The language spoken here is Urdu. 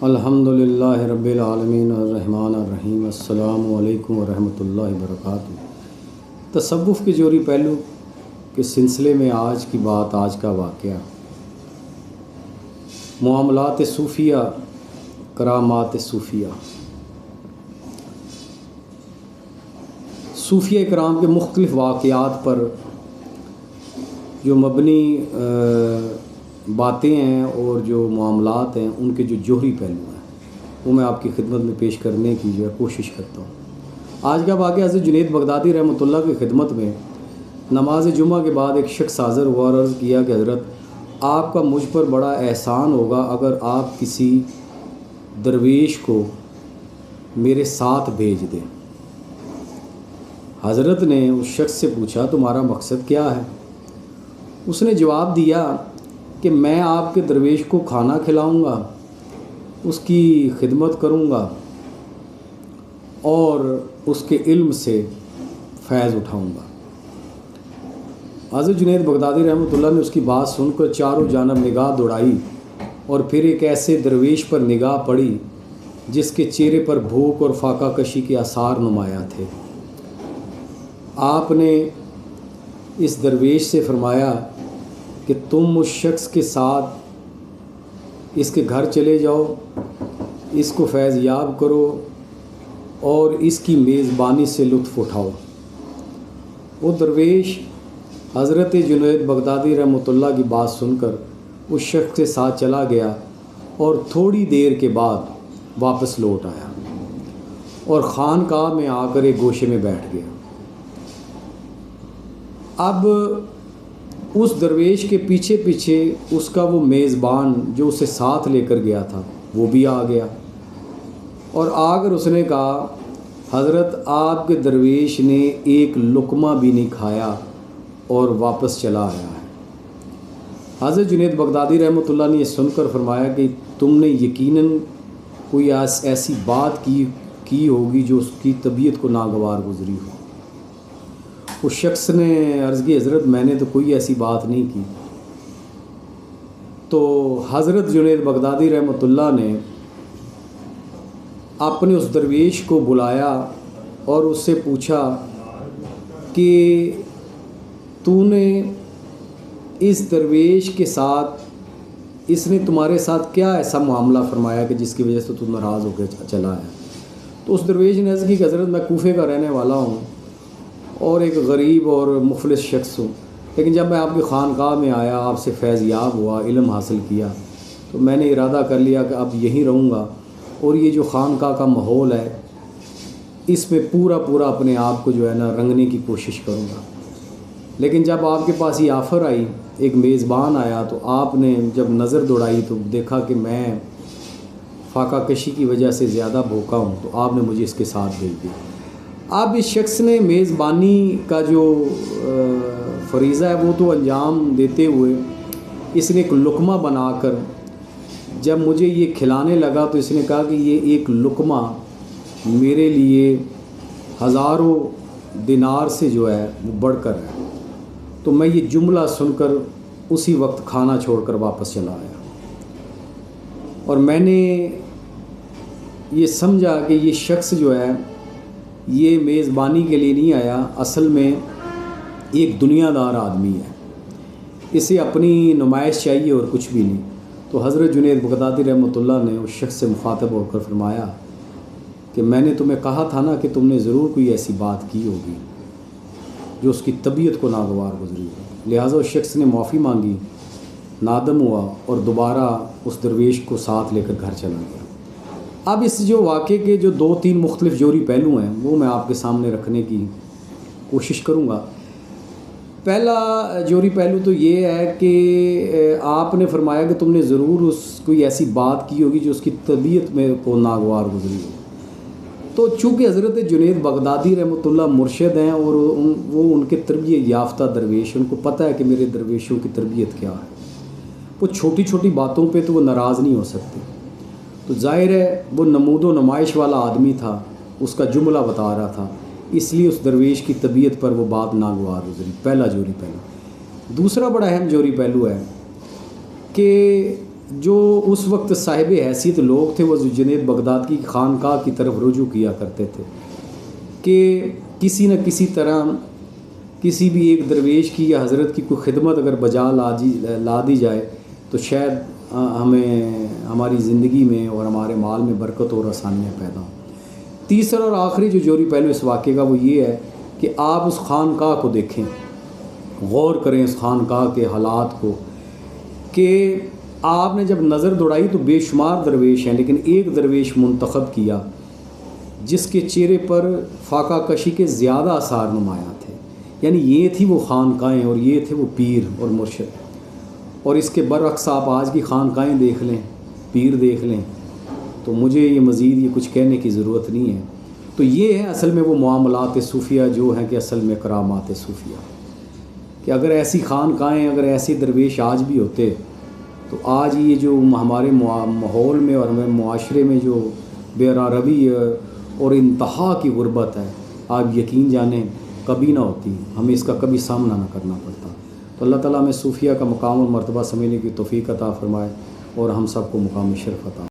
الحمدللہ رب العالمین الرحمن الرحیم السلام علیکم ورحمۃ اللہ وبرکاتہ۔ تصوف کے جوہری پہلو کے سلسلے میں آج کی بات، آج کا واقعہ معاملات صوفیہ، کرامات صوفیہ۔ صوفیہ کرام کے مختلف واقعات پر جو مبنی باتیں ہیں اور جو معاملات ہیں، ان کے جو جوہری پہلو ہیں وہ میں آپ کی خدمت میں پیش کرنے کی جو ہے کوشش کرتا ہوں۔ آج کا واقعہ حضرت جنید بغدادی رحمۃ اللہ کی خدمت میں نماز جمعہ کے بعد ایک شخص حاضر ہوا اور عرض کیا کہ حضرت آپ کا مجھ پر بڑا احسان ہوگا اگر آپ کسی درویش کو میرے ساتھ بھیج دیں۔ حضرت نے اس شخص سے پوچھا تمہارا مقصد کیا ہے؟ اس نے جواب دیا کہ میں آپ کے درویش کو کھانا کھلاؤں گا، اس کی خدمت کروں گا اور اس کے علم سے فیض اٹھاؤں گا۔ حضرت جنید بغدادی رحمۃ اللہ نے اس کی بات سن کر چاروں جانب نگاہ دوڑائی اور پھر ایک ایسے درویش پر نگاہ پڑی جس کے چہرے پر بھوک اور فاقہ کشی کے آثار نمایاں تھے۔ آپ نے اس درویش سے فرمایا کہ تم اس شخص کے ساتھ اس کے گھر چلے جاؤ، اس کو فیض یاب کرو اور اس کی میزبانی سے لطف اٹھاؤ۔ وہ درویش حضرت جنید بغدادی رحمۃ اللہ کی بات سن کر اس شخص کے ساتھ چلا گیا اور تھوڑی دیر کے بعد واپس لوٹ آیا اور خانقاہ میں آ کر ایک گوشے میں بیٹھ گیا۔ اب اس درویش کے پیچھے پیچھے اس کا وہ میزبان جو اسے ساتھ لے کر گیا تھا وہ بھی آ گیا اور آ کر اس نے کہا حضرت آپ کے درویش نے ایک لقمہ بھی نہیں کھایا اور واپس چلا آیا ہے۔ حضرت جنید بغدادی رحمۃ اللہ نے یہ سن کر فرمایا کہ تم نے یقیناً کوئی ایسی بات کی ہوگی جو اس کی طبیعت کو ناگوار گزری ہو۔ اس شخص نے عرض کی حضرت میں نے تو کوئی ایسی بات نہیں کی۔ تو حضرت جنید بغدادی رحمۃ اللہ نے اپنے اس درویش کو بلایا اور اس سے پوچھا کہ تو نے اس درویش کے ساتھ، اس نے تمہارے ساتھ کیا ایسا معاملہ فرمایا کہ جس کی وجہ سے تو ناراض ہو کے چلا ہے؟ تو اس درویش نے عرض کی کہ حضرت میں کوفے کا رہنے والا ہوں اور ایک غریب اور مفلس شخص ہوں، لیکن جب میں آپ کی خانقاہ میں آیا، آپ سے فیض یاب ہوا، علم حاصل کیا، تو میں نے ارادہ کر لیا کہ اب یہیں رہوں گا اور یہ جو خانقاہ کا ماحول ہے اس میں پورا اپنے آپ کو جو ہے نا رنگنے کی کوشش کروں گا۔ لیکن جب آپ کے پاس یہ آفر آئی، ایک میزبان آیا، تو آپ نے جب نظر دوڑائی تو دیکھا کہ میں فاقہ کشی کی وجہ سے زیادہ بھوکا ہوں، تو آپ نے مجھے اس کے ساتھ بھیج دیا۔ اب اس شخص نے میزبانی کا جو فریضہ ہے وہ تو انجام دیتے ہوئے اس نے ایک لقمہ بنا کر جب مجھے یہ کھلانے لگا تو اس نے کہا کہ یہ ایک لقمہ میرے لیے ہزاروں دینار سے جو ہے وہ بڑھ کر ہے۔ تو میں یہ جملہ سن کر اسی وقت کھانا چھوڑ کر واپس چلا آیا اور میں نے یہ سمجھا کہ یہ شخص جو ہے یہ میزبانی کے لیے نہیں آیا، اصل میں ایک دنیا دار آدمی ہے، اسے اپنی نمائش چاہیے اور کچھ بھی نہیں۔ تو حضرت جنید بغدادی رحمۃ اللہ نے اس شخص سے مخاطب ہو کر فرمایا کہ میں نے تمہیں کہا تھا نا کہ تم نے ضرور کوئی ایسی بات کی ہوگی جو اس کی طبیعت کو ناگوار گزری ہو۔ لہٰذا اس شخص نے معافی مانگی، نادم ہوا اور دوبارہ اس درویش کو ساتھ لے کر گھر چلا گیا۔ اب اس جو واقعے کے جو 2-3 مختلف جوہری پہلو ہیں وہ میں آپ کے سامنے رکھنے کی کوشش کروں گا۔ پہلا جوہری پہلو تو یہ ہے کہ آپ نے فرمایا کہ تم نے ضرور کوئی ایسی بات کی ہوگی جو اس کی طبیعت میں کو ناگوار گزری ہو۔ تو چونکہ حضرت جنید بغدادی رحمۃ اللہ مرشد ہیں اور وہ ان کے تربیت یافتہ درویش، ان کو پتہ ہے کہ میرے درویشوں کی تربیت کیا ہے، وہ چھوٹی چھوٹی باتوں پہ تو وہ ناراض نہیں ہو سکتے۔ تو ظاہر ہے وہ نمود و نمائش والا آدمی تھا، اس کا جملہ بتا رہا تھا، اس لیے اس درویش کی طبیعت پر وہ بات ناگوار گزری۔ پہلا جوہری پہلو۔ دوسرا بڑا اہم جوہری پہلو ہے کہ جو اس وقت صاحب حیثیت لوگ تھے وہ جنید بغدادی کی خانقاہ کی طرف رجوع کیا کرتے تھے کہ کسی نہ کسی طرح کسی بھی ایک درویش کی یا حضرت کی کوئی خدمت اگر بجا لا دی جائے تو شاید ہمیں ہماری زندگی میں اور ہمارے مال میں برکت اور آسانیاں پیدا ہوں۔ تیسرا اور آخری جو جوہری پہلو اس واقعے کا وہ یہ ہے کہ آپ اس خانقاہ کو دیکھیں، غور کریں اس خانقاہ کے حالات کو، کہ آپ نے جب نظر دوڑائی تو بے شمار درویش ہیں، لیکن ایک درویش منتخب کیا جس کے چہرے پر فاقہ کشی کے زیادہ آثار نمایاں تھے، یعنی یہ تھی وہ خانقاہیں اور یہ تھے وہ پیر اور مرشد۔ اور اس کے برعکس آپ آج کی خانقاہیں دیکھ لیں، پیر دیکھ لیں، تو مجھے یہ مزید یہ کچھ کہنے کی ضرورت نہیں ہے۔ تو یہ ہے اصل میں وہ معاملات صوفیہ جو ہیں کہ اصل میں کرامات صوفیہ، کہ اگر ایسی خانقاہیں، اگر ایسے درویش آج بھی ہوتے تو آج یہ جو ہمارے ماحول میں اور ہمارے معاشرے میں جو بے روی اور انتہا کی غربت ہے، آپ یقین جانیں کبھی نہ ہوتی، ہمیں اس کا کبھی سامنا نہ کرنا پڑتا۔ تو اللہ تعالیٰ ہمیں صوفیہ کا مقام اور مرتبہ سمجھنے کی توفیق عطا فرمائے اور ہم سب کو مقام شرف عطا